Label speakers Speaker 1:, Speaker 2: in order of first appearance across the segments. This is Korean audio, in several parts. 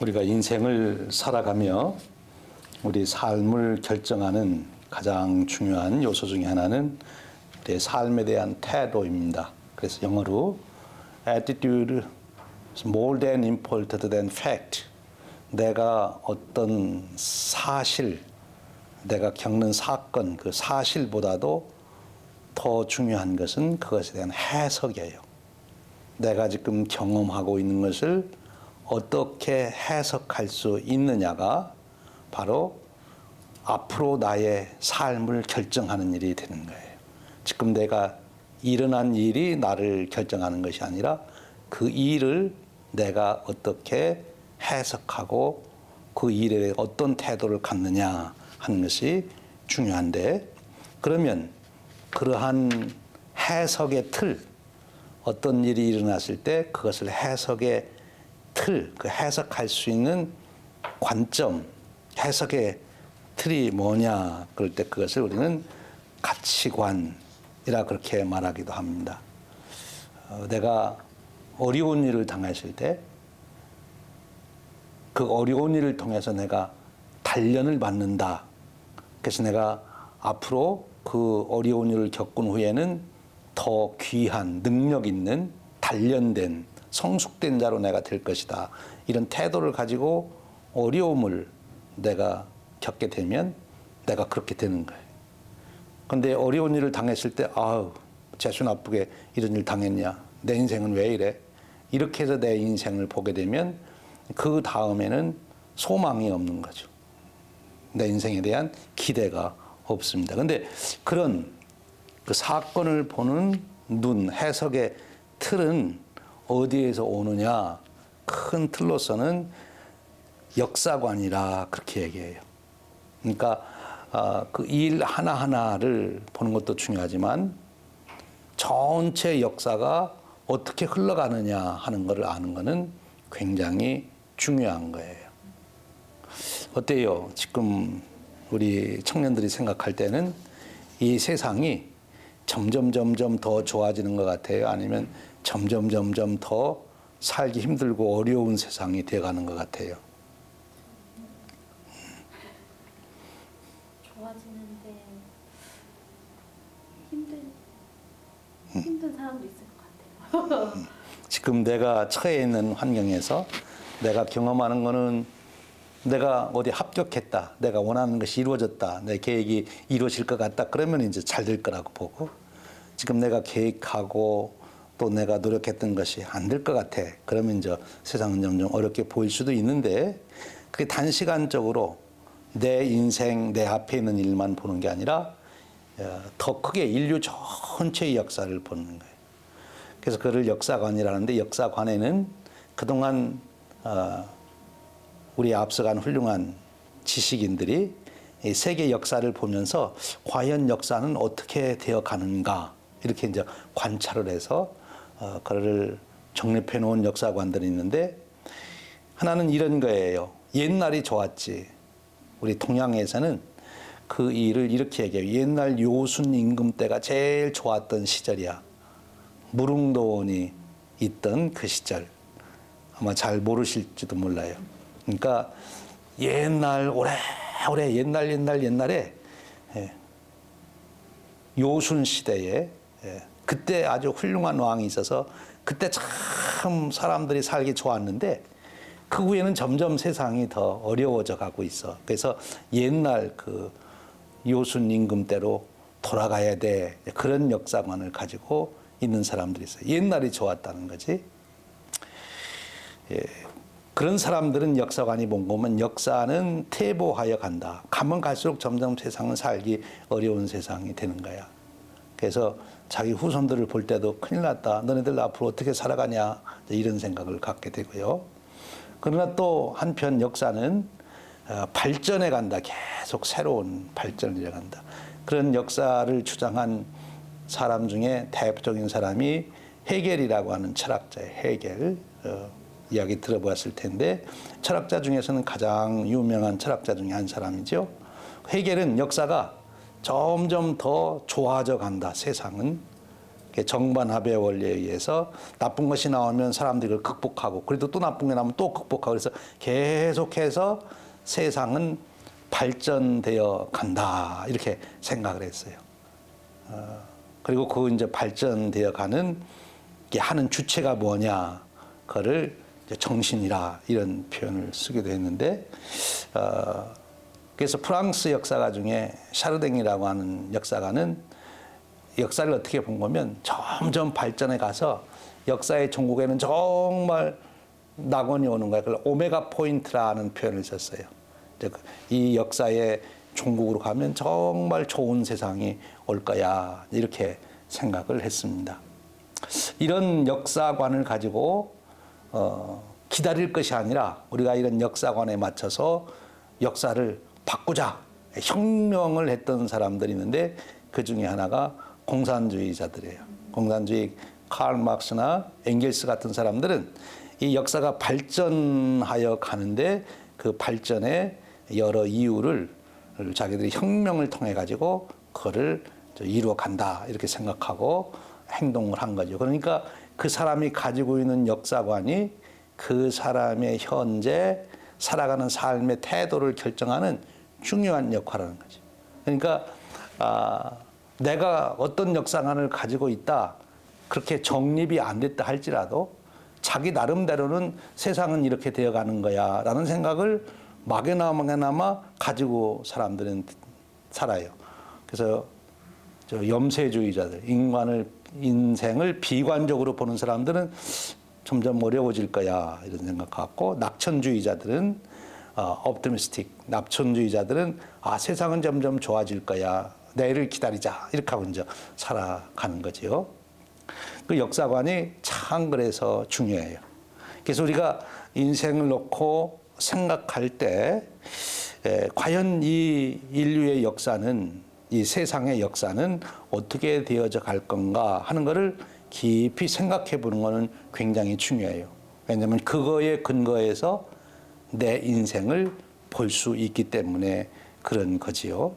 Speaker 1: 우리가 인생을 살아가며 우리 삶을 결정하는 가장 중요한 요소 중에 하나는 우리의 삶에 대한 태도입니다. 그래서 영어로 attitude is more than important than fact. 내가 어떤 사실, 내가 겪는 사건, 그 사실보다도 더 중요한 것은 그것에 대한 해석이에요. 내가 지금 경험하고 있는 것을 어떻게 해석할 수 있느냐가 바로 앞으로 나의 삶을 결정하는 일이 되는 거예요. 지금 내가 일어난 일이 나를 결정하는 것이 아니라 그 일을 내가 어떻게 해석하고 그 일에 어떤 태도를 갖느냐 하는 것이 중요한데, 그러면 그러한 해석의 틀, 어떤 일이 일어났을 때 그것을 해석의 틀, 그 해석할 수 있는 관점, 해석의 틀이 뭐냐 그럴 때 그것을 우리는 가치관이라 그렇게 말하기도 합니다. 내가 어려운 일을 당했을 때 그 어려운 일을 통해서 내가 단련을 받는다. 그래서 내가 앞으로 그 어려운 일을 겪은 후에는 더 귀한 능력 있는 단련된 성숙된 자로 내가 될 것이다. 이런 태도를 가지고 어려움을 내가 겪게 되면 내가 그렇게 되는 거예요. 그런데 어려운 일을 당했을 때 아우 재수 나쁘게 이런 일 당했냐. 내 인생은 왜 이래. 이렇게 해서 내 인생을 보게 되면 그 다음에는 소망이 없는 거죠. 내 인생에 대한 기대가 없습니다. 그런데 그런 그 사건을 보는 눈, 해석의 틀은 어디에서 오느냐? 큰 틀로서는 역사관이라 그렇게 얘기해요. 그러니까 그 일 하나하나를 보는 것도 중요하지만 전체 역사가 어떻게 흘러가느냐 하는 것을 아는 것은 굉장히 중요한 거예요. 어때요? 지금 우리 청년들이 생각할 때는 이 세상이 점점 더 좋아지는 것 같아요? 아니면 점점 더 살기 힘들고 어려운 세상이 되어가는 것 같아요?
Speaker 2: 좋아지는데 힘든 사람도 있을 것 같아요.
Speaker 1: 지금 내가 처해 있는 환경에서 내가 경험하는 거는 내가 어디 합격했다, 내가 원하는 것이 이루어졌다, 내 계획이 이루어질 것 같다, 그러면 이제 잘 될 거라고 보고, 지금 내가 계획하고 또 내가 노력했던 것이 안 될 것 같아, 그러면 이제 세상은 점점 어렵게 보일 수도 있는데, 그게 단시간적으로 내 인생, 내 앞에 있는 일만 보는 게 아니라 더 크게 인류 전체의 역사를 보는 거예요. 그래서 그를 역사관이라는데, 역사관에는 그동안 우리 앞서간 훌륭한 지식인들이 세계 역사를 보면서 과연 역사는 어떻게 되어 가는가 이렇게 이제 관찰을 해서 그를 정립해 놓은 역사관들이 있는데, 하나는 이런 거예요. 옛날이 좋았지. 우리 동양에서는 그 일을 이렇게 얘기해요. 옛날 요순 임금 때가 제일 좋았던 시절이야. 무릉도원이 있던 그 시절. 아마 잘 모르실지도 몰라요. 그러니까 옛날 오래 옛날에 요순 시대에 그때 아주 훌륭한 왕이 있어서 그때 참 사람들이 살기 좋았는데, 그 후에는 점점 세상이 더 어려워져 가고 있어. 그래서 옛날 그 요순 임금 때로 돌아가야 돼. 그런 역사관을 가지고 있는 사람들이 있어요. 옛날이 좋았다는 거지. 그런 사람들은 역사관이 본 거면 역사는 퇴보하여 간다. 가면 갈수록 점점 세상은 살기 어려운 세상이 되는 거야. 그래서 자기 후손들을 볼 때도 큰일 났다. 너네들 앞으로 어떻게 살아가냐. 이런 생각을 갖게 되고요. 그러나 또 한편 역사는 발전해 간다. 계속 새로운 발전을 이어간다. 그런 역사를 주장한 사람 중에 대표적인 사람이 헤겔이라고 하는 철학자예요. 헤겔. 이야기 들어보았을 텐데, 철학자 중에서는 가장 유명한 철학자 중에 한 사람이죠. 헤겔은 역사가 점점 더 좋아져 간다. 세상은 정반합의 원리에 의해서 나쁜 것이 나오면 사람들이 그걸 극복하고 그래도 또 나쁜 게 나오면 또 극복하고 그래서 계속해서 세상은 발전되어 간다 이렇게 생각을 했어요. 그리고 그 이제 발전되어 가는 하는 주체가 뭐냐 그거를 이제 정신이라 이런 표현을 쓰기도 했는데 그래서 프랑스 역사가 중에 샤르댕이라고 하는 역사가는 역사를 어떻게 본 거면 점점 발전해 가서 역사의 종국에는 정말 낙원이 오는 거예요. 그걸 오메가 포인트라는 표현을 썼어요. 이 역사의 종국으로 가면 정말 좋은 세상이 올 거야 이렇게 생각을 했습니다. 이런 역사관을 가지고 기다릴 것이 아니라 우리가 이런 역사관에 맞춰서 역사를 바꾸자 혁명을 했던 사람들이 있는데 그 중에 하나가 공산주의자들이에요. 공산주의 칼 막스나 엥겔스 같은 사람들은 이 역사가 발전하여 가는데 그 발전의 여러 이유를 자기들이 혁명을 통해 가지고 그거를 이루어 간다 이렇게 생각하고 행동을 한 거죠. 그러니까 그 사람이 가지고 있는 역사관이 그 사람의 현재 살아가는 삶의 태도를 결정하는 중요한 역할을 하는 거죠. 그러니까 내가 어떤 역사관을 가지고 있다 그렇게 정립이 안 됐다 할지라도 자기 나름대로는 세상은 이렇게 되어가는 거야 라는 생각을 막연하게나마 가지고 사람들은 살아요. 그래서 염세주의자들, 인생을 비관적으로 보는 사람들은 점점 어려워질 거야 이런 생각 갖고 낙천주의자들은 optimistic, 낙천주의자들은 세상은 점점 좋아질 거야. 내일을 기다리자 이렇게 하고 이제 살아가는 거죠. 그 역사관이 참 그래서 중요해요. 그래서 우리가 인생을 놓고 생각할 때 과연 이 인류의 역사는 이 세상의 역사는 어떻게 되어져 갈 건가 하는 것을 깊이 생각해 보는 것은 굉장히 중요해요. 왜냐하면 그거에 근거해서 내 인생을 볼 수 있기 때문에 그런 거지요.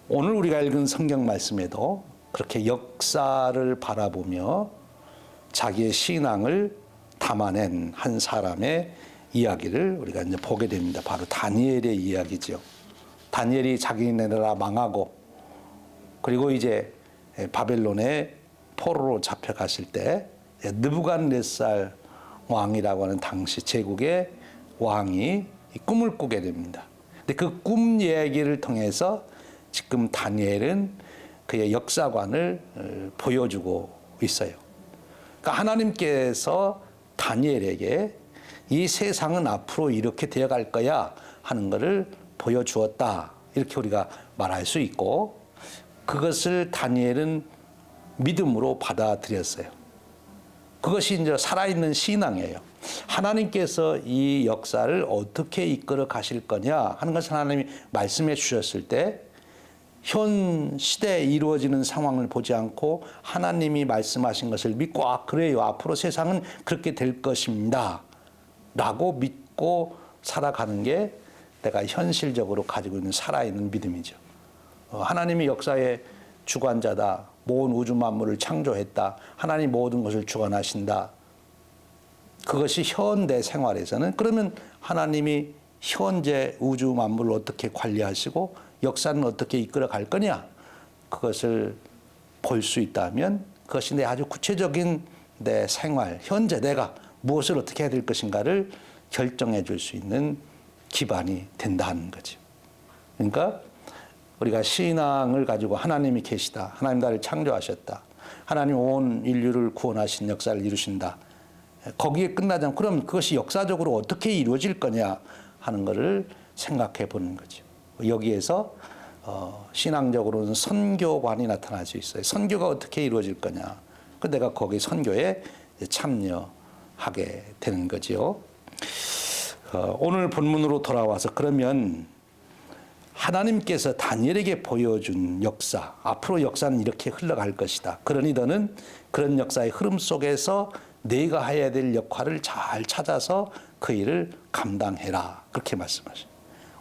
Speaker 1: 오늘 우리가 읽은 성경 말씀에도 그렇게 역사를 바라보며 자기의 신앙을 담아낸 한 사람의 이야기를 우리가 이제 보게 됩니다. 바로 다니엘의 이야기죠. 다니엘이 자기네 나라 망하고 그리고 이제 바벨론의 포로로 잡혀갔을 때 느부갓네살 왕이라고 하는 당시 제국의 왕이 꿈을 꾸게 됩니다. 근데 그 꿈 얘기를 통해서 지금 다니엘은 그의 역사관을 보여주고 있어요. 그러니까 하나님께서 다니엘에게 이 세상은 앞으로 이렇게 되어갈 거야 하는 것을 보여주었다. 이렇게 우리가 말할 수 있고 그것을 다니엘은 믿음으로 받아들였어요. 그것이 이제 살아있는 신앙이에요. 하나님께서 이 역사를 어떻게 이끌어 가실 거냐 하는 것을 하나님이 말씀해 주셨을 때 현 시대에 이루어지는 상황을 보지 않고 하나님이 말씀하신 것을 믿고 그래요. 앞으로 세상은 그렇게 될 것입니다. 라고 믿고 살아가는 게 내가 현실적으로 가지고 있는 살아있는 믿음이죠. 하나님이 역사의 주관자다. 모든 우주 만물을 창조했다. 하나님 모든 것을 주관하신다. 그것이 현대 생활에서는 그러면 하나님이 현재 우주 만물을 어떻게 관리하시고 역사는 어떻게 이끌어 갈 거냐? 그것을 볼 수 있다면 그것이 내 아주 구체적인 내 생활, 현재 내가 무엇을 어떻게 해야 될 것인가를 결정해 줄 수 있는 기반이 된다는 거죠. 그러니까 우리가 신앙을 가지고 하나님이 계시다. 하나님 나를 창조하셨다. 하나님 온 인류를 구원하신 역사를 이루신다. 거기에 끝나지 않고 그럼 그것이 역사적으로 어떻게 이루어질 거냐 하는 것을 생각해 보는 거죠. 여기에서 신앙적으로는 선교관이 나타날 수 있어요. 선교가 어떻게 이루어질 거냐. 내가 거기 선교에 참여하게 되는 거지요. 오늘 본문으로 돌아와서 그러면 하나님께서 다니엘에게 보여준 역사, 앞으로 역사는 이렇게 흘러갈 것이다. 그러니 너는 그런 역사의 흐름 속에서 네가 해야 될 역할을 잘 찾아서 그 일을 감당해라. 그렇게 말씀하셔요.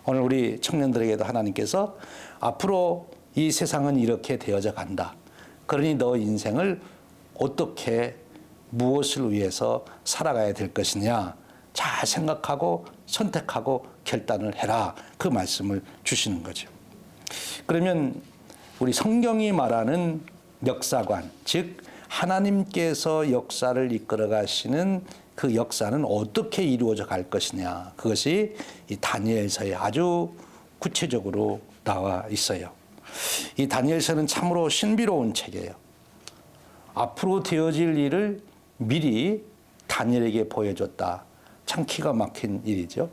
Speaker 1: 오늘 우리 청년들에게도 하나님께서 앞으로 이 세상은 이렇게 되어져 간다. 그러니 너 인생을 어떻게 무엇을 위해서 살아가야 될 것이냐 잘 생각하고 선택하고 결단을 해라. 그 말씀을 주시는 거죠. 그러면 우리 성경이 말하는 역사관, 즉 하나님께서 역사를 이끌어 가시는 그 역사는 어떻게 이루어져 갈 것이냐. 그것이 이 다니엘서에 아주 구체적으로 나와 있어요. 이 다니엘서는 참으로 신비로운 책이에요. 앞으로 되어질 일을 미리 다니엘에게 보여줬다. 참 기가 막힌 일이죠.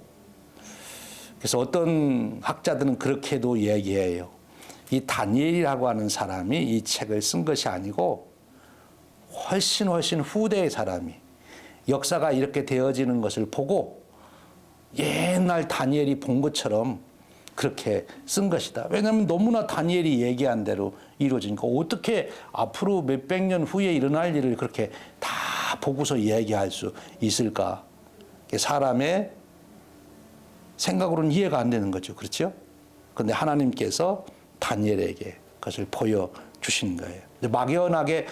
Speaker 1: 그래서 어떤 학자들은 그렇게도 얘기해요. 이 다니엘이라고 하는 사람이 이 책을 쓴 것이 아니고 훨씬 후대의 사람이 역사가 이렇게 되어지는 것을 보고 옛날 다니엘이 본 것처럼 그렇게 쓴 것이다. 왜냐하면 너무나 다니엘이 얘기한 대로 이루어지니까 어떻게 앞으로 몇백 년 후에 일어날 일을 그렇게 다 보고서 이야기할 수 있을까? 사람의 생각으로는 이해가 안 되는 거죠. 그렇죠? 그런데 하나님께서 다니엘에게 그것을 보여주신 거예요. 막연하게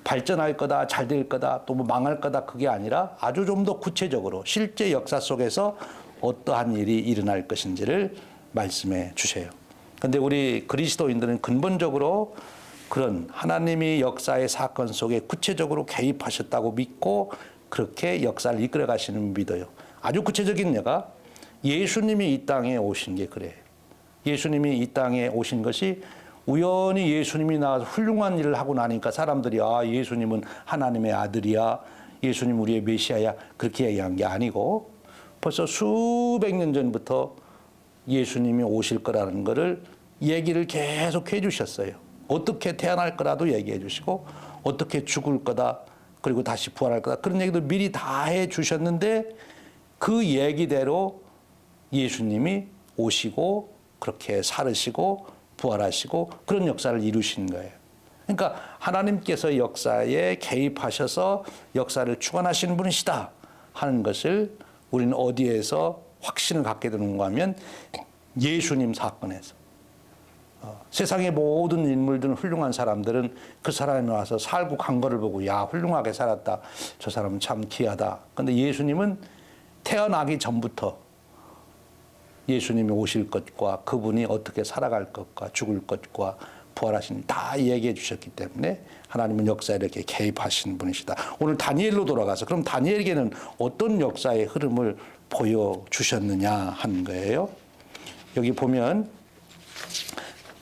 Speaker 1: 발전할 거다, 잘 될 거다, 또 뭐 망할 거다 그게 아니라 아주 좀 더 구체적으로 실제 역사 속에서 어떠한 일이 일어날 것인지를 말씀해 주세요. 그런데 우리 그리스도인들은 근본적으로 그런 하나님이 역사의 사건 속에 구체적으로 개입하셨다고 믿고 그렇게 역사를 이끌어 가시는 믿어요. 아주 구체적인 예가 예수님이 이 땅에 오신 게 그래요. 예수님이 이 땅에 오신 것이 우연히 예수님이 나와서 훌륭한 일을 하고 나니까 사람들이 아 예수님은 하나님의 아들이야, 예수님 우리의 메시아야 그렇게 얘기한 게 아니고 벌써 수백 년 전부터 예수님이 오실 거라는 것을 얘기를 계속 해주셨어요. 어떻게 태어날 거라도 얘기해 주시고 어떻게 죽을 거다 그리고 다시 부활할 거다 그런 얘기도 미리 다 해주셨는데 그 얘기대로 예수님이 오시고 그렇게 살으시고 부활하시고 그런 역사를 이루신 거예요. 그러니까 하나님께서 역사에 개입하셔서 역사를 주관하시는 분이시다 하는 것을 우리는 어디에서 확신을 갖게 되는가 하면 예수님 사건에서 세상의 모든 인물들은 훌륭한 사람들은 그 사람이 와서 살고 간 거를 보고 야 훌륭하게 살았다. 저 사람은 참 귀하다. 그런데 예수님은 태어나기 전부터 예수님이 오실 것과 그분이 어떻게 살아갈 것과 죽을 것과 부활하신 다 얘기해 주셨기 때문에 하나님은 역사에 이렇게 개입하시는 분이시다. 오늘 다니엘로 돌아가서 그럼 다니엘에게는 어떤 역사의 흐름을 보여주셨느냐 하는 거예요. 여기 보면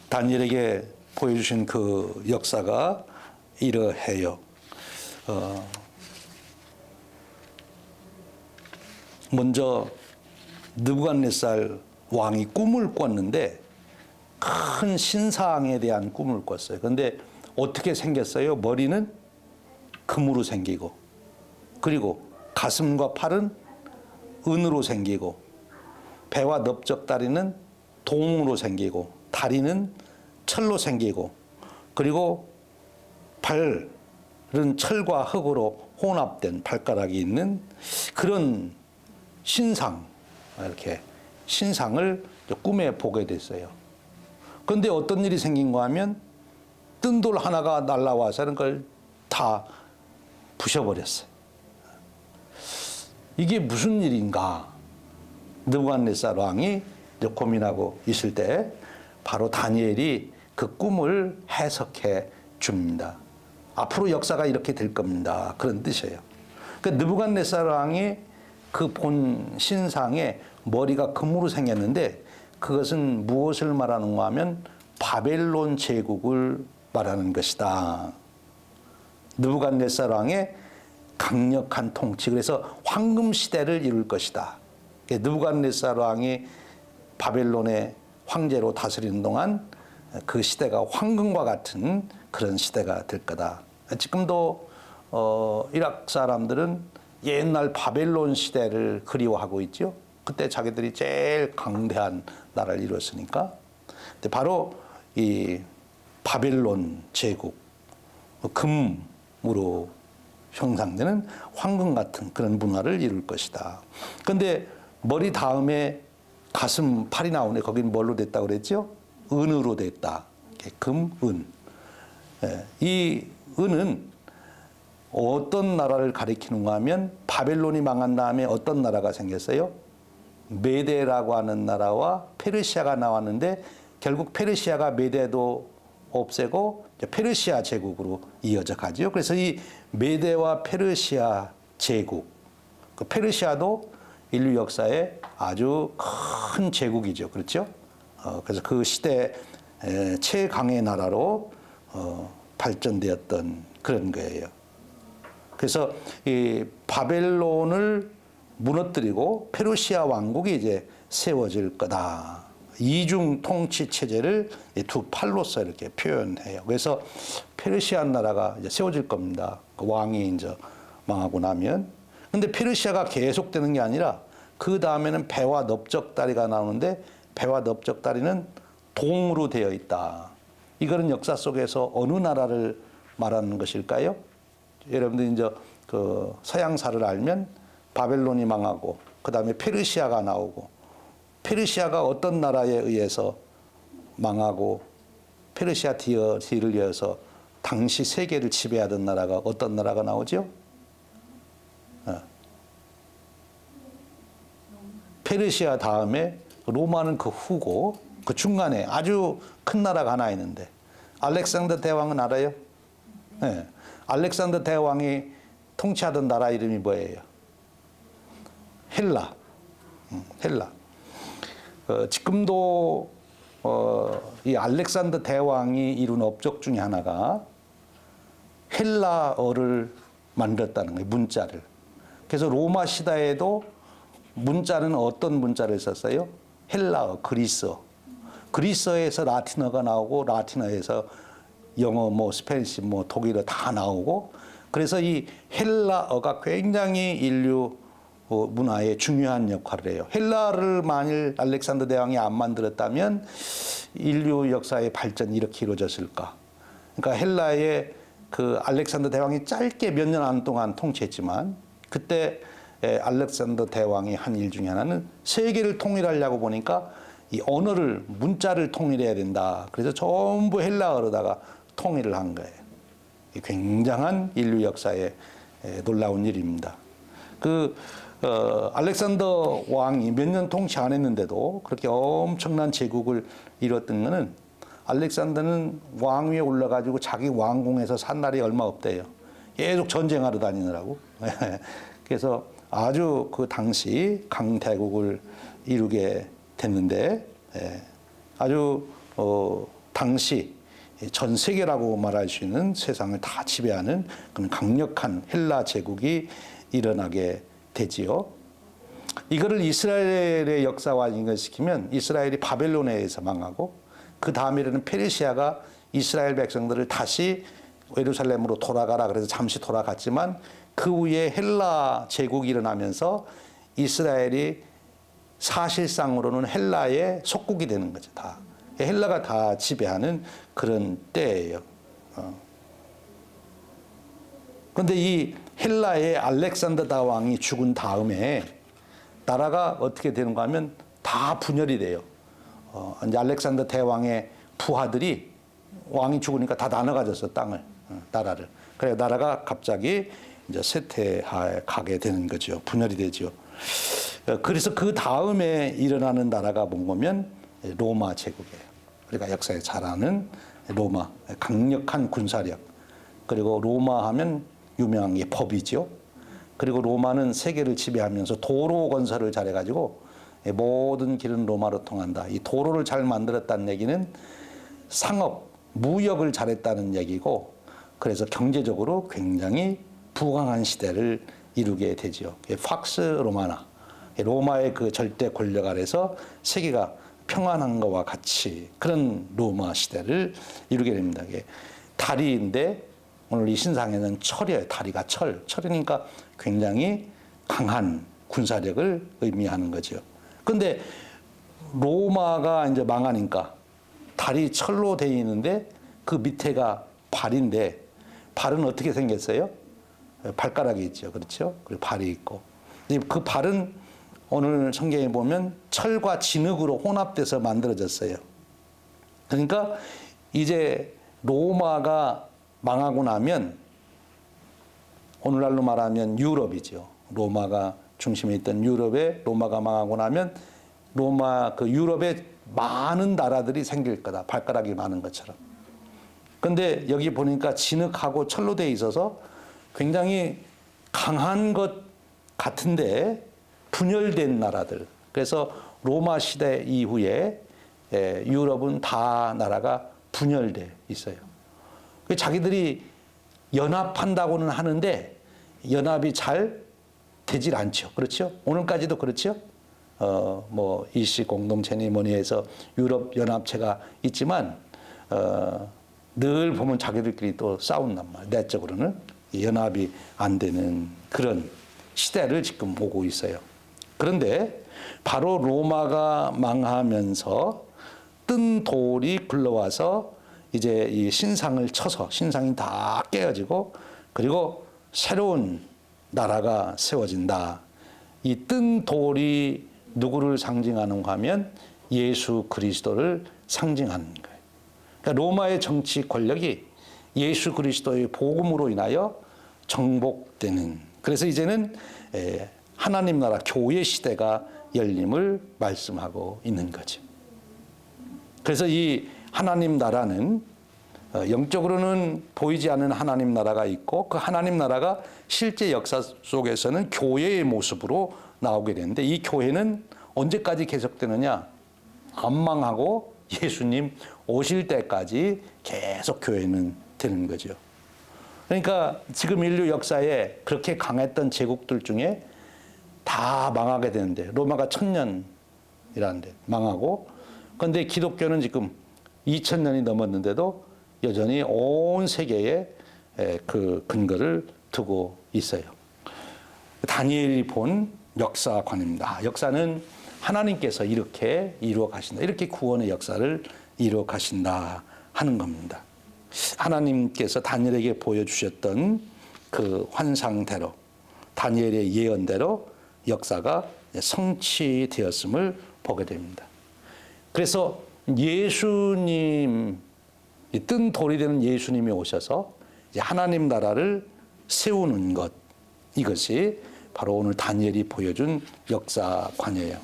Speaker 1: 다니엘에게 보여주신 그 역사가 이러해요. 먼저 느부갓네살 왕이 꿈을 꿨는데 큰 신상에 대한 꿈을 꿨어요. 그런데 어떻게 생겼어요? 머리는 금으로 생기고 그리고 가슴과 팔은 은으로 생기고 배와 넓적다리는 동으로 생기고 다리는 철로 생기고 그리고 발은 철과 흙으로 혼합된 발가락이 있는 그런 신상 이렇게 신상을 꿈에 보게 됐어요. 그런데 어떤 일이 생긴가 하면 뜬 돌 하나가 날라와서 그걸 다 부셔버렸어요. 이게 무슨 일인가? 느부갓네살 왕이 고민하고 있을 때 바로 다니엘이 그 꿈을 해석해 줍니다. 앞으로 역사가 이렇게 될 겁니다. 그런 뜻이에요. 그 느부갓네살 왕이 그 본 신상에 머리가 금으로 생겼는데 그것은 무엇을 말하는가 하면 바벨론 제국을 말하는 것이다. 느부갓네살 왕의 강력한 통치, 그래서 황금 시대를 이룰 것이다. 느부갓네살 왕이 바벨론의 황제로 다스리는 동안 그 시대가 황금과 같은 그런 시대가 될 거다. 지금도 이라크 사람들은 옛날 바벨론 시대를 그리워하고 있죠. 그때 자기들이 제일 강대한 나라를 이뤘으니까. 근데 바로 이 바벨론 제국, 금으로 형상되는 황금 같은 그런 문화를 이룰 것이다. 그런데 머리 다음에 가슴, 팔이 나오네. 거기는 뭘로 됐다고 그랬죠? 은으로 됐다. 금, 은. 이 은은 어떤 나라를 가리키는가 하면 바벨론이 망한 다음에 어떤 나라가 생겼어요? 메데라고 하는 나라와 페르시아가 나왔는데 결국 페르시아가 메데도 없애고 페르시아 제국으로 이어져 가죠. 그래서 이 메데와 페르시아 제국, 그 페르시아도 인류 역사에 아주 큰 제국이죠. 그렇죠? 그래서 그 시대 최강의 나라로 발전되었던 그런 거예요. 그래서 이 바벨론을 무너뜨리고 페르시아 왕국이 이제 세워질 거다. 이중 통치 체제를 두 팔로서 이렇게 표현해요. 그래서 페르시아 나라가 이제 세워질 겁니다. 그 왕이 이제 망하고 나면. 근데 페르시아가 계속되는 게 아니라 그 다음에는 배와 넓적다리가 나오는데 배와 넓적다리는 동으로 되어 있다. 이거는 역사 속에서 어느 나라를 말하는 것일까요? 여러분들 이제 그 서양사를 알면 바벨론이 망하고 그 다음에 페르시아가 나오고 페르시아가 어떤 나라에 의해서 망하고 페르시아 뒤를 이어서 당시 세계를 지배하던 나라가 어떤 나라가 나오죠? 페르시아 다음에 로마는 그 후고 그 중간에 아주 큰 나라가 하나 있는데 알렉산더 대왕은 알아요? 네. 알렉산더 대왕이 통치하던 나라 이름이 뭐예요? 헬라. 헬라. 지금도 이 알렉산더 대왕이 이룬 업적 중에 하나가 헬라어를 만들었다는 거예요. 문자를. 그래서 로마 시대에도 문자는 어떤 문자를 썼어요? 헬라어, 그리스어. 그리스어에서 라틴어가 나오고 라틴어에서 영어, 뭐 스페니시, 뭐 독일어 다 나오고 그래서 이 헬라어가 굉장히 인류 문화에 중요한 역할을 해요. 헬라를 만일 알렉산더 대왕이 안 만들었다면 인류 역사의 발전이 이렇게 이루어졌을까? 그러니까 헬라의 그 알렉산더 대왕이 짧게 몇 년 안 동안 통치했지만 그때 알렉산더 대왕이 한 일 중에 하나는 세계를 통일하려고 보니까 이 언어를 문자를 통일해야 된다. 그래서 전부 헬라어로다가 통일을 한 거예요. 굉장한 인류 역사의 놀라운 일입니다. 알렉산더 왕이 몇 년 통치 안 했는데도 그렇게 엄청난 제국을 이뤘던 것은 알렉산더는 왕 위에 올라가지고 자기 왕궁에서 산 날이 얼마 없대요. 계속 전쟁하러 다니느라고. 그래서 아주 그 당시 강대국을 이루게 됐는데 아주 당시 전 세계라고 말할 수 있는 세상을 다 지배하는 그런 강력한 헬라 제국이 일어나게 되지요. 이거를 이스라엘의 역사와 연결시키면 이스라엘이 바벨론에 의해서 망하고 그 다음에는 페르시아가 이스라엘 백성들을 다시 예루살렘으로 돌아가라 그래서 잠시 돌아갔지만 그 후에 헬라 제국이 일어나면서 이스라엘이 사실상으로는 헬라의 속국이 되는 거죠. 다. 헬라가 다 지배하는 그런 때예요. 그런데 이 헬라의 알렉산더 다왕이 죽은 다음에 나라가 어떻게 되는가 하면 다 분열이 돼요. 이제 알렉산더 대왕의 부하들이 왕이 죽으니까 다 나눠가졌어, 땅을, 나라를. 그래 나라가 갑자기 이제 쇠퇴해 가게 되는 거죠. 분열이 되죠. 그래서 그 다음에 일어나는 나라가 뭔가면 로마 제국이에요. 우리가 역사에 잘 아는 로마, 강력한 군사력. 그리고 로마 하면 유명한 게 법이죠. 그리고 로마는 세계를 지배하면서 도로 건설을 잘해가지고 모든 길은 로마로 통한다. 이 도로를 잘 만들었다는 얘기는 상업, 무역을 잘했다는 얘기고 그래서 경제적으로 굉장히 부강한 시대를 이루게 되죠. 팍스 로마나. 로마의 그 절대 권력 아래서 세계가 평안한 것과 같이 그런 로마 시대를 이루게 됩니다. 다리인데 오늘 이 신상에는 철이에요. 다리가 철. 철이니까 굉장히 강한 군사력을 의미하는 거죠. 근데 로마가 이제 망하니까 다리 철로 되어 있는데 그 밑에가 발인데 발은 어떻게 생겼어요? 발가락이 있죠. 그렇죠? 그리고 발이 있고. 그 발은 오늘 성경에 보면 철과 진흙으로 혼합돼서 만들어졌어요. 그러니까 이제 로마가 망하고 나면 오늘날로 말하면 유럽이죠. 로마가 중심에 있던 유럽에 로마가 망하고 나면 로마 그 유럽에 많은 나라들이 생길 거다. 발가락이 많은 것처럼. 근데 여기 보니까 진흙하고 철로 돼 있어서 굉장히 강한 것 같은데 분열된 나라들. 그래서 로마 시대 이후에 유럽은 다 나라가 분열돼 있어요. 자기들이 연합한다고는 하는데 연합이 잘 되질 않죠. 그렇죠? 오늘까지도 그렇죠? 뭐 일시 공동체니 뭐니 해서 유럽 연합체가 있지만 늘 보면 자기들끼리 또 싸운단 말이에요. 내적으로는 연합이 안 되는 그런 시대를 지금 오고 있어요. 그런데 바로 로마가 망하면서 뜬 돌이 굴러와서 이제 이 신상을 쳐서 신상이 다 깨어지고 그리고 새로운 나라가 세워진다. 이 뜬 돌이 누구를 상징하는가 하면 예수 그리스도를 상징하는 거예요. 그러니까 로마의 정치 권력이 예수 그리스도의 복음으로 인하여 정복되는, 그래서 이제는 하나님 나라 교회 시대가 열림을 말씀하고 있는 거죠. 그래서 이 하나님 나라는 영적으로는 보이지 않는 하나님 나라가 있고 그 하나님 나라가 실제 역사 속에서는 교회의 모습으로 나오게 되는데 이 교회는 언제까지 계속되느냐? 안 망하고 예수님 오실 때까지 계속 교회는 되는 거죠. 그러니까 지금 인류 역사에 그렇게 강했던 제국들 중에 다 망하게 되는데 로마가 1000년이라는데 망하고, 그런데 기독교는 지금 2000년이 넘었는데도 여전히 온 세계에 그 근거를 두고 있어요. 다니엘이 본 역사관입니다. 역사는 하나님께서 이렇게 이루어 가신다. 이렇게 구원의 역사를 이루어 가신다 하는 겁니다. 하나님께서 다니엘에게 보여주셨던 그 환상대로, 다니엘의 예언대로 역사가 성취되었음을 보게 됩니다. 그래서 예수님, 뜬 돌이 되는 예수님이 오셔서 이제 하나님 나라를 세우는 것, 이것이 바로 오늘 다니엘이 보여준 역사관이에요.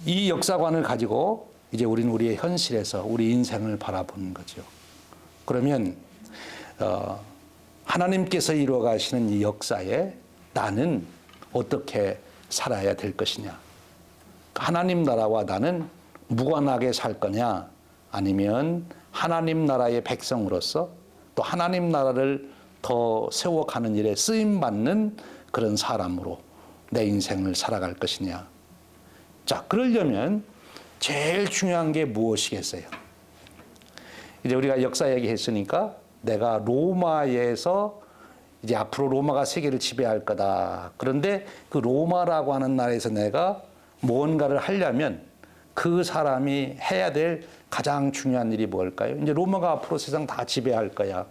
Speaker 1: 이 역사관을 가지고 이제 우리는 우리의 현실에서 우리 인생을 바라보는 거죠. 그러면 하나님께서 이루어 가시는 이 역사에 나는 어떻게 살아야 될 것이냐? 하나님 나라와 나는 무관하게 살 거냐? 아니면 하나님 나라의 백성으로서 또 하나님 나라를 더 세워가는 일에 쓰임받는 그런 사람으로 내 인생을 살아갈 것이냐? 자, 그러려면 제일 중요한 게 무엇이겠어요? 이제 우리가 역사 얘기했으니까 내가 로마에서 이제 앞으로 로마가 세계를 지배할 거다. 그런데 그 로마라고 하는 나라에서 내가 무언가를 하려면 그 사람이 해야 될 가장 중요한 일이 뭘까요? 이제 로마가 앞으로 세상 다 지배할 거야.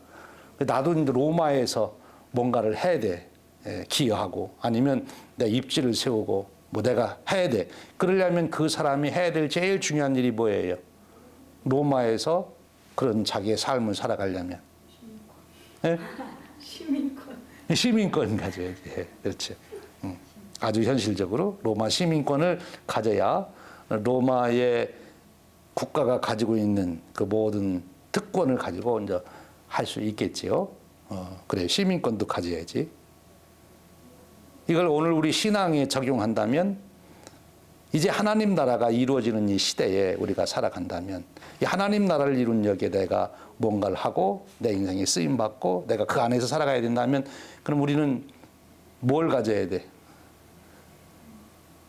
Speaker 1: 나도 이제 로마에서 뭔가를 해야 돼. 기여하고 아니면 내 입지를 세우고 뭐 내가 해야 돼. 그러려면 그 사람이 해야 될 제일 중요한 일이 뭐예요? 로마에서 그런 자기의 삶을 살아가려면 시민권 가져야지. 그렇지. 아주 현실적으로 로마 시민권을 가져야 로마의 국가가 가지고 있는 그 모든 특권을 가지고 이제 할 수 있겠지요. 그래, 시민권도 가져야지. 이걸 오늘 우리 신앙에 적용한다면 이제 하나님 나라가 이루어지는 이 시대에 우리가 살아간다면 이 하나님 나라를 이룬 여기에 내가 뭔가를 하고 내 인생에 쓰임받고 내가 그 안에서 살아가야 된다면 그럼 우리는 뭘 가져야 돼?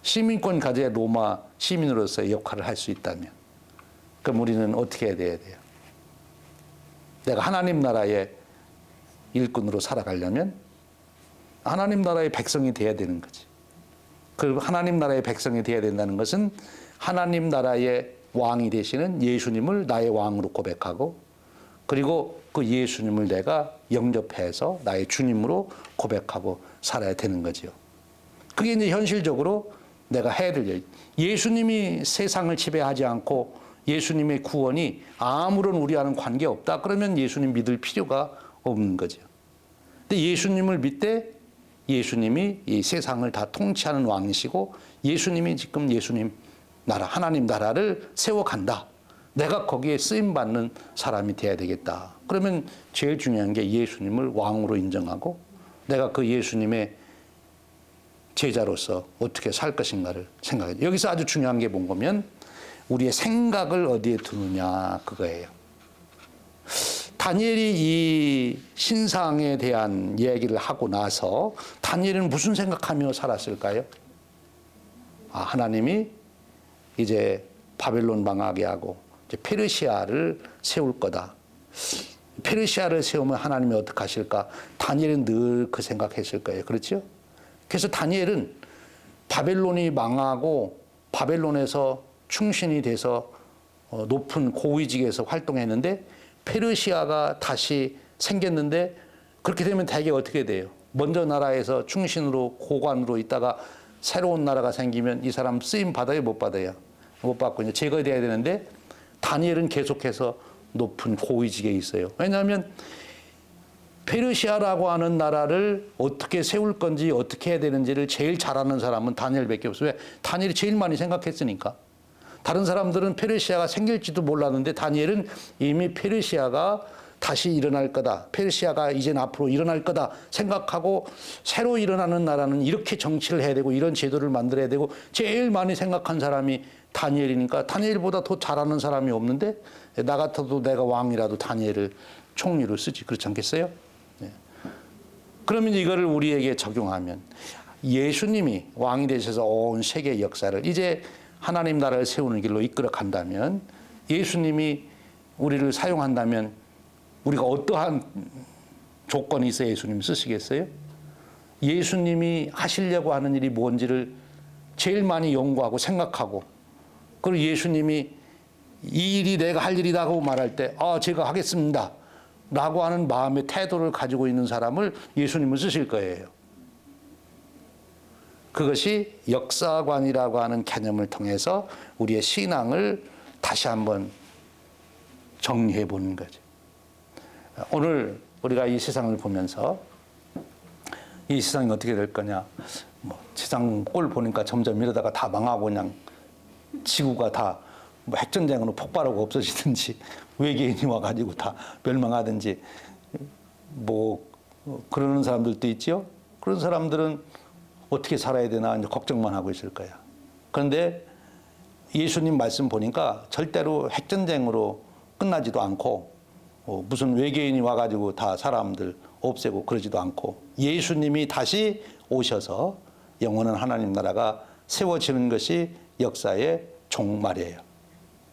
Speaker 1: 시민권 가져야 로마 시민으로서의 역할을 할 수 있다면 그럼 우리는 어떻게 해야 돼요? 내가 하나님 나라의 일꾼으로 살아가려면 하나님 나라의 백성이 돼야 되는 거지. 그 하나님 나라의 백성이 돼야 된다는 것은 하나님 나라의 왕이 되시는 예수님을 나의 왕으로 고백하고 그리고 그 예수님을 내가 영접해서 나의 주님으로 고백하고 살아야 되는 거지요. 그게 이제 현실적으로 내가 해야 될 일. 예수님이 세상을 지배하지 않고 예수님의 구원이 아무런 우리와는 관계없다. 그러면 예수님 믿을 필요가 없는 거죠. 근데 예수님을 믿되 예수님이 이 세상을 다 통치하는 왕이시고 예수님이 지금 예수님 나라, 하나님 나라를 세워간다. 내가 거기에 쓰임받는 사람이 돼야 되겠다. 그러면 제일 중요한 게 예수님을 왕으로 인정하고 내가 그 예수님의 제자로서 어떻게 살 것인가를 생각해요. 여기서 아주 중요한 게 뭔 거면 우리의 생각을 어디에 두느냐 그거예요. 다니엘이 이 신상에 대한 얘기를 하고 나서 다니엘은 무슨 생각하며 살았을까요? 하나님이 이제 바벨론 망하게 하고 이제 페르시아를 세울 거다. 페르시아를 세우면 하나님이 어떻게 하실까? 다니엘은 늘 그 생각했을 거예요. 그렇죠? 그래서 다니엘은 바벨론이 망하고 바벨론에서 충신이 돼서 높은 고위직에서 활동했는데 페르시아가 다시 생겼는데 그렇게 되면 대개 어떻게 돼요? 먼저 나라에서 충신으로 고관으로 있다가 새로운 나라가 생기면 이 사람 쓰임 받아요? 못 받아요? 못 받고 이제 제거돼야 되는데 다니엘은 계속해서 높은 고위직에 있어요. 왜냐하면 페르시아라고 하는 나라를 어떻게 세울 건지 어떻게 해야 되는지를 제일 잘 아는 사람은 다니엘밖에 없어요. 왜? 다니엘이 제일 많이 생각했으니까. 다른 사람들은 페르시아가 생길지도 몰랐는데 다니엘은 이미 페르시아가 다시 일어날 거다. 페르시아가 이제는 앞으로 일어날 거다 생각하고 새로 일어나는 나라는 이렇게 정치를 해야 되고 이런 제도를 만들어야 되고 제일 많이 생각한 사람이 다니엘이니까 다니엘보다 더 잘하는 사람이 없는데 나 같아도 내가 왕이라도 다니엘을 총리로 쓰지. 그렇지 않겠어요? 네. 그러면 이거를 우리에게 적용하면 예수님이 왕이 되셔서 온 세계 역사를 이제 하나님 나라를 세우는 길로 이끌어 간다면 예수님이 우리를 사용한다면 우리가 어떠한 조건이 있어야 예수님 쓰시겠어요? 예수님이 하시려고 하는 일이 뭔지를 제일 많이 연구하고 생각하고 그리고 예수님이 이 일이 내가 할 일이라고 말할 때 제가 하겠습니다 라고 하는 마음의 태도를 가지고 있는 사람을 예수님은 쓰실 거예요. 그것이 역사관이라고 하는 개념을 통해서 우리의 신앙을 다시 한번 정리해 보는 거죠. 오늘 우리가 이 세상을 보면서 이 세상이 어떻게 될 거냐. 세상 꼴 보니까 점점 이러다가 다 망하고 그냥 지구가 다 핵전쟁으로 폭발하고 없어지든지 외계인이 와가지고 다 멸망하든지 그러는 사람들도 있죠. 그런 사람들은 어떻게 살아야 되나 이제 걱정만 하고 있을 거야. 그런데 예수님 말씀 보니까 절대로 핵전쟁으로 끝나지도 않고 무슨 외계인이 와가지고 다 사람들 없애고 그러지도 않고 예수님이 다시 오셔서 영원한 하나님 나라가 세워지는 것이 역사의 종말이에요.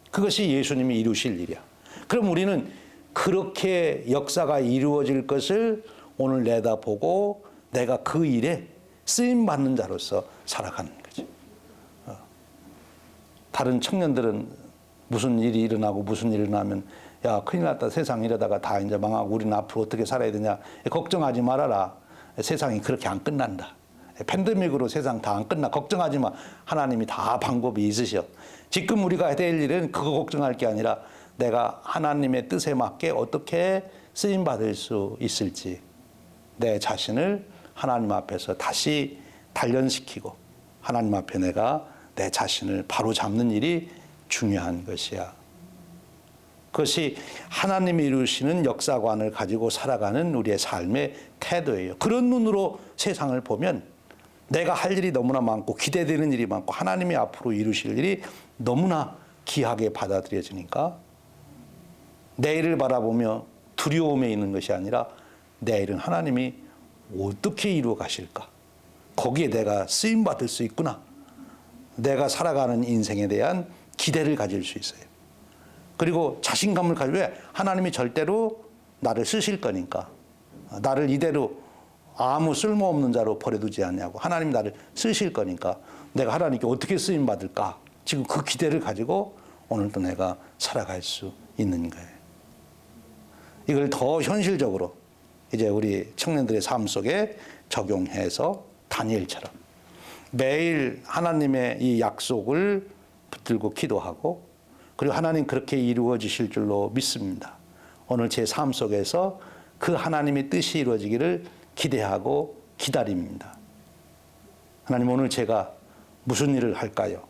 Speaker 1: 그것이 예수님이 이루실 일이야. 그럼 우리는 그렇게 역사가 이루어질 것을 오늘 내다보고 내가 그 일에 쓰임받는 자로서 살아가는 거죠. 다른 청년들은 무슨 일이 일어나고 무슨 일이 일어나면 야 큰일 났다 세상 이러다가 다 이제 망하고 우리는 앞으로 어떻게 살아야 되냐 걱정하지 말아라. 세상이 그렇게 안 끝난다. 팬데믹으로 세상 다 안 끝나. 걱정하지 마. 하나님이 다 방법이 있으셔. 지금 우리가 해야 될 일은 그거 걱정할 게 아니라 내가 하나님의 뜻에 맞게 어떻게 쓰임받을 수 있을지 내 자신을 하나님 앞에서 다시 단련시키고 하나님 앞에 내가 내 자신을 바로 잡는 일이 중요한 것이야. 그것이 하나님이 이루시는 역사관을 가지고 살아가는 우리의 삶의 태도예요. 그런 눈으로 세상을 보면 내가 할 일이 너무나 많고 기대되는 일이 많고 하나님이 앞으로 이루실 일이 너무나 귀하게 받아들여지니까 내일을 바라보며 두려움에 있는 것이 아니라 내일은 하나님이 어떻게 이루어 가실까? 거기에 내가 쓰임받을 수 있구나. 내가 살아가는 인생에 대한 기대를 가질 수 있어요. 그리고 자신감을 가지고 왜? 하나님이 절대로 나를 쓰실 거니까. 나를 이대로 아무 쓸모없는 자로 버려두지 않냐고. 하나님이 나를 쓰실 거니까 내가 하나님께 어떻게 쓰임받을까? 지금 그 기대를 가지고 오늘도 내가 살아갈 수 있는 거예요. 이걸 더 현실적으로 이제 우리 청년들의 삶 속에 적용해서 다니엘처럼 매일 하나님의 이 약속을 붙들고 기도하고 그리고 하나님 그렇게 이루어지실 줄로 믿습니다. 오늘 제 삶 속에서 그 하나님의 뜻이 이루어지기를 기대하고 기다립니다. 하나님, 오늘 제가 무슨 일을 할까요?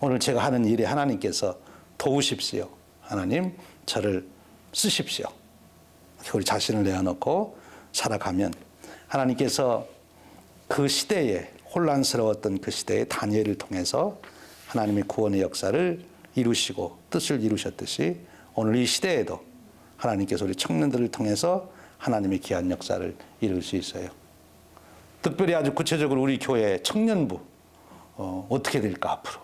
Speaker 1: 오늘 제가 하는 일에 하나님께서 도우십시오. 하나님, 저를 쓰십시오. 우리 자신을 내어놓고 살아가면 하나님께서 그 시대에, 혼란스러웠던 그 시대에 다니엘을 통해서 하나님의 구원의 역사를 이루시고 뜻을 이루셨듯이 오늘 이 시대에도 하나님께서 우리 청년들을 통해서 하나님의 귀한 역사를 이룰 수 있어요. 특별히 아주 구체적으로 우리 교회 청년부 어떻게 될까 앞으로.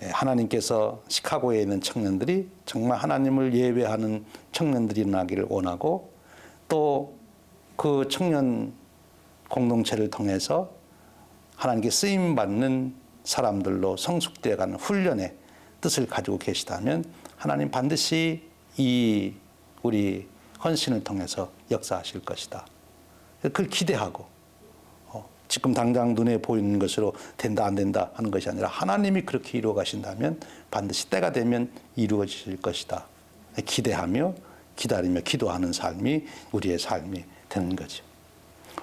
Speaker 1: 하나님께서 시카고에 있는 청년들이 정말 하나님을 예배하는 청년들이 나기를 원하고, 또 그 청년 공동체를 통해서 하나님께 쓰임받는 사람들로 성숙되어가는 훈련의 뜻을 가지고 계시다면 하나님 반드시 이 우리 헌신을 통해서 역사하실 것이다. 그걸 기대하고, 지금 당장 눈에 보이는 것으로 된다 안 된다 하는 것이 아니라 하나님이 그렇게 이루어 가신다면 반드시 때가 되면 이루어질 것이다. 기대하며 기다리며 기도하는 삶이 우리의 삶이 되는 거죠.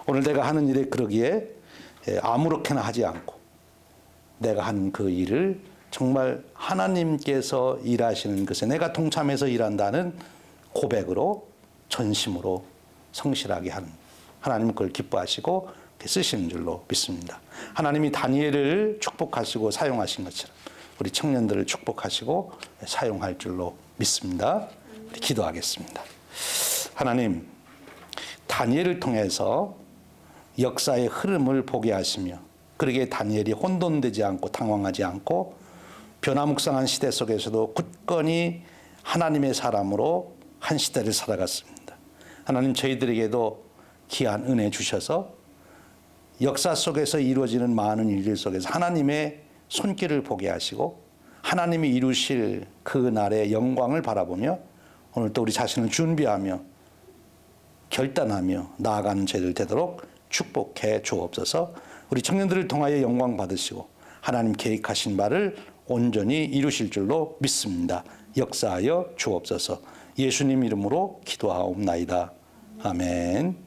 Speaker 1: 오늘 내가 하는 일에 그러기에 아무렇게나 하지 않고 내가 하는 그 일을 정말 하나님께서 일하시는 것에 내가 동참해서 일한다는 고백으로 전심으로 성실하게 하는, 하나님은 그걸 기뻐하시고 쓰시는 줄로 믿습니다. 하나님이 다니엘을 축복하시고 사용하신 것처럼 우리 청년들을 축복하시고 사용할 줄로 믿습니다. 우리 기도하겠습니다. 하나님, 다니엘을 통해서 역사의 흐름을 보게 하시며, 그러기에 다니엘이 혼돈되지 않고 당황하지 않고 변화묵상한 시대 속에서도 굳건히 하나님의 사람으로 한 시대를 살아갔습니다. 하나님, 저희들에게도 귀한 은혜 주셔서 역사 속에서 이루어지는 많은 일들 속에서 하나님의 손길을 보게 하시고 하나님이 이루실 그 날의 영광을 바라보며 오늘 또 우리 자신을 준비하며 결단하며 나아가는 저희들 되도록 축복해 주옵소서. 우리 청년들을 통하여 영광 받으시고 하나님 계획하신 바를 온전히 이루실 줄로 믿습니다. 역사하여 주옵소서. 예수님 이름으로 기도하옵나이다. 아멘.